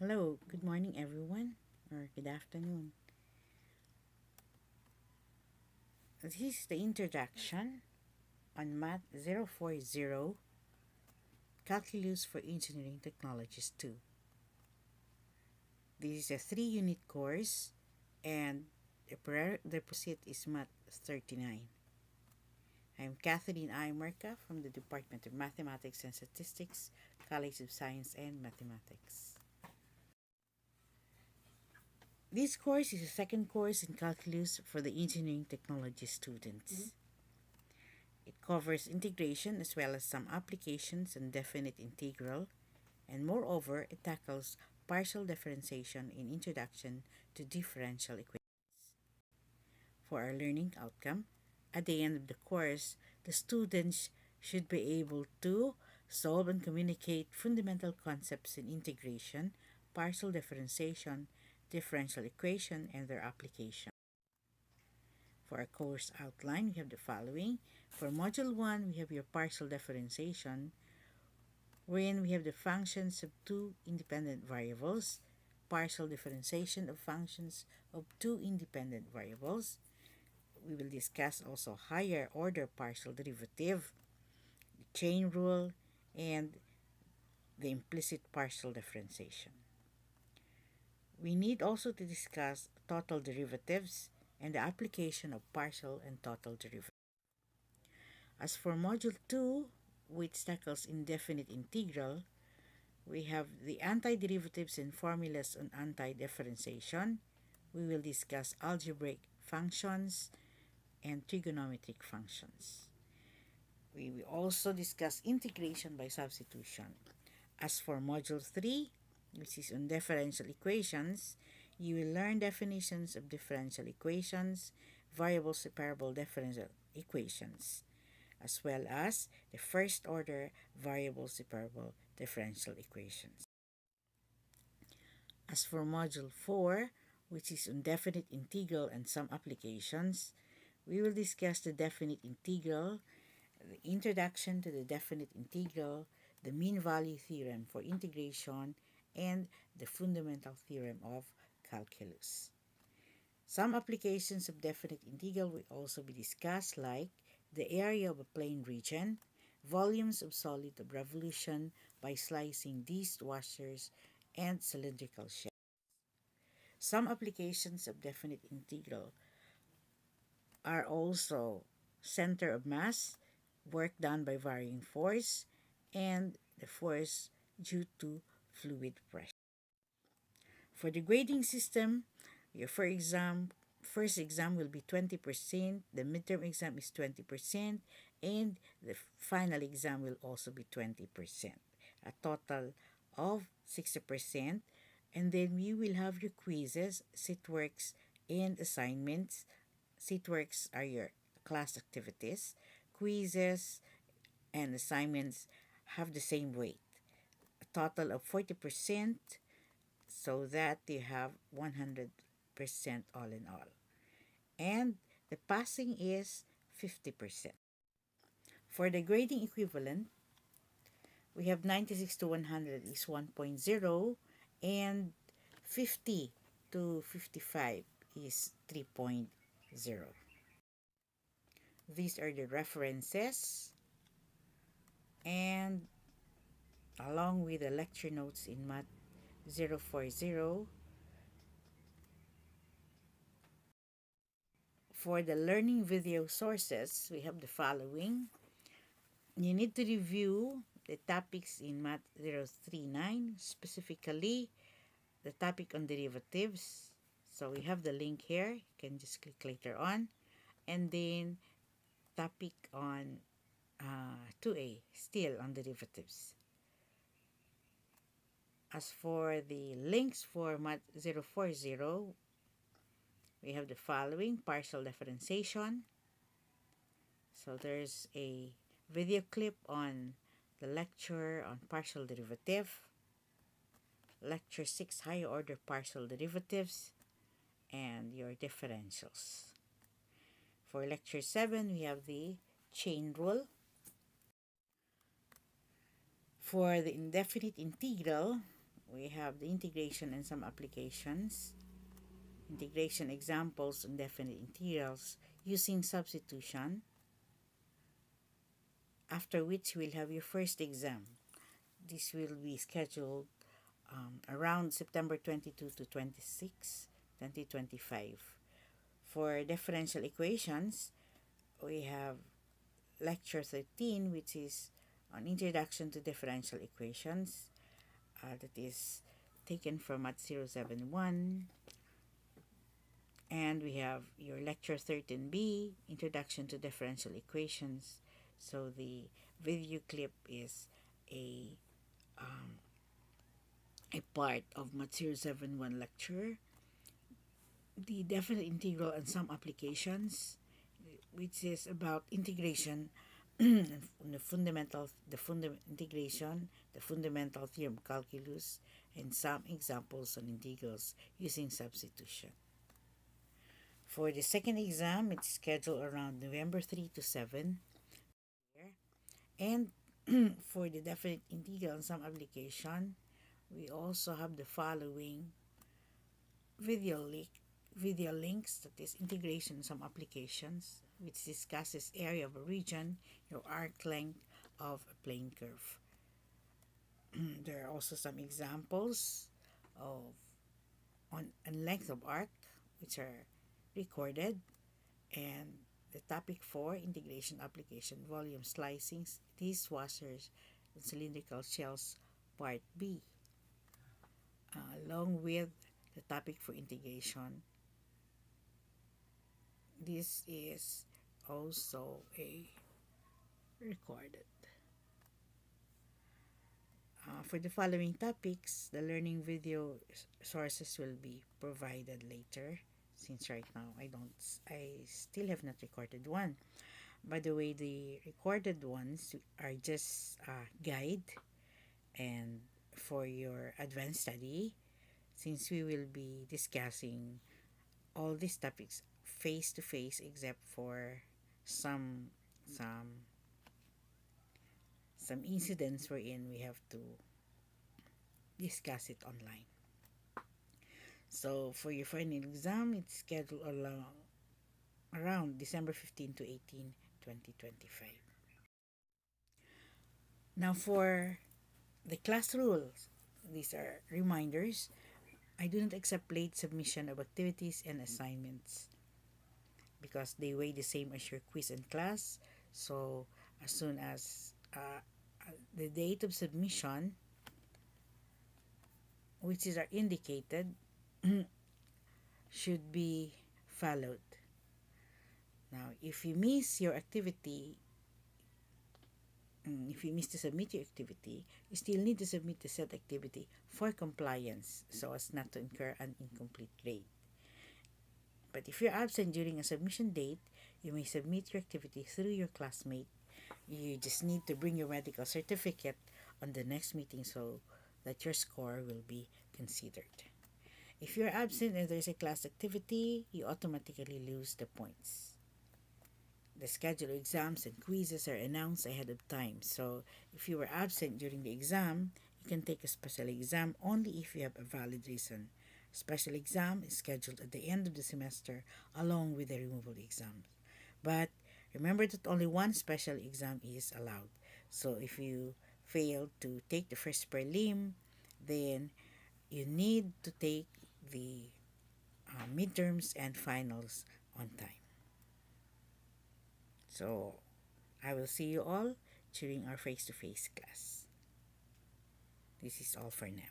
Hello, good morning everyone, or good afternoon. This is the introduction on Math 040 Calculus for Engineering Technologists II. This is a 3-unit course and the prerequisite is Math 39. I'm Kathleen I. Merca from the Department of Mathematics and Statistics, College of Science and Mathematics. This course is a second course in calculus for the engineering technology students. It covers integration as well as some applications and definite integral, and moreover, it tackles partial differentiation in introduction to differential equations. For our learning outcome, at the end of the course, the students should be able to solve and communicate fundamental concepts in integration, partial differentiation, differential equation, and their application. For our course outline, we have the following. For Module 1, we have your partial differentiation, wherein we have the functions of two independent variables, partial differentiation of functions of two independent variables. We will discuss also higher order partial derivative, the chain rule, and the implicit partial differentiation. We need also to discuss total derivatives and the application of partial and total derivatives. As for Module 2, which tackles indefinite integral, we have the antiderivatives and formulas on antidifferentiation. We will discuss algebraic functions and trigonometric functions. We will also discuss integration by substitution. As for Module 3, which is on differential equations, you will learn definitions of differential equations, variable separable differential equations, as well as the first order variable separable differential equations. As for Module 4, which is on definite integral and some applications, we will discuss the definite integral, the introduction to the definite integral, the mean value theorem for integration, and the fundamental theorem of calculus. Some applications of definite integral will also be discussed, like the area of a plane region, volumes of solid of revolution by slicing disc washers, and cylindrical shells. Some applications of definite integral are also center of mass, work done by varying force, and the force due to fluid pressure. For the grading system, your first exam will be 20%, the midterm exam is 20%, and the final exam will also be 20%, a total of 60%. And then you will have your quizzes, sit works, and assignments. Sit works are your class activities. Quizzes and assignments have the same weight, a total of 40%, so that you have 100% all in all. And the passing is 50%. For the grading equivalent, we have 96 to 100 is 1.0, and 50 to 55 is 3.0. These are the references, and along with the lecture notes in Math 040. For the learning video sources, we have the following. You need to review the topics in Math 039, specifically the topic on derivatives. So we have the link here. You can just click later on. And then topic on 2A, still on derivatives. As for the links for Math 040, we have the following: partial differentiation. So there's a video clip on the lecture on partial derivative. Lecture 6, higher order partial derivatives, and your differentials. For lecture 7, we have the chain rule. For the indefinite integral, we have the integration and some applications, integration examples and definite integrals using substitution, after which we'll have your first exam. This will be scheduled around September 22 to 26, 2025. For differential equations, we have lecture 13, which is on Introduction to Differential Equations. That is taken from Math 071. And we have your lecture 13B, Introduction to Differential Equations. So the video clip is a part of Math 071 lecture. The definite integral and some applications, which is about integration, integration, the fundamental theorem of calculus, and some examples on integrals using substitution. For the second exam, it's scheduled around November 3 to 7. And for the definite integral and some application, we also have the following video links, that is integration and some applications, which discusses area of a region, your arc length of a plane curve. There are also some examples of on length of arc, which are recorded, and the topic 4, integration application, volume slicings, dishwashers, and cylindrical shells, part B, along with the topic for integration. This is also a recorded. For the following topics, the learning video sources will be provided later, since right now I still have not recorded one. By the way, the recorded ones are just a guide and for your advanced study, since we will be discussing all these topics face to face, except for some incidents wherein we have to discuss it online. So for your final exam, it's scheduled around December 15 to 18, 2025. Now for the class rules, these are reminders. I do not accept late submission of activities and assignments because they weigh the same as your quiz and class. So as soon as the date of submission, which is indicated, should be followed. Now, if you miss your activity, if you miss to submit your activity, you still need to submit the said activity for compliance so as not to incur an incomplete grade. But if you're absent during a submission date, you may submit your activity through your classmate. You just need to bring your medical certificate on the next meeting so that your score will be considered. If you're absent and there's a class activity, you automatically lose the points. The schedule of exams and quizzes are announced ahead of time. So if you were absent during the exam, you can take a special exam only if you have a valid reason. Special exam is scheduled at the end of the semester along with the removal exams. But remember that only one special exam is allowed. So if you fail to take the first prelim, then you need to take the midterms and finals on time. So I will see you all during our face-to-face class. This is all for now.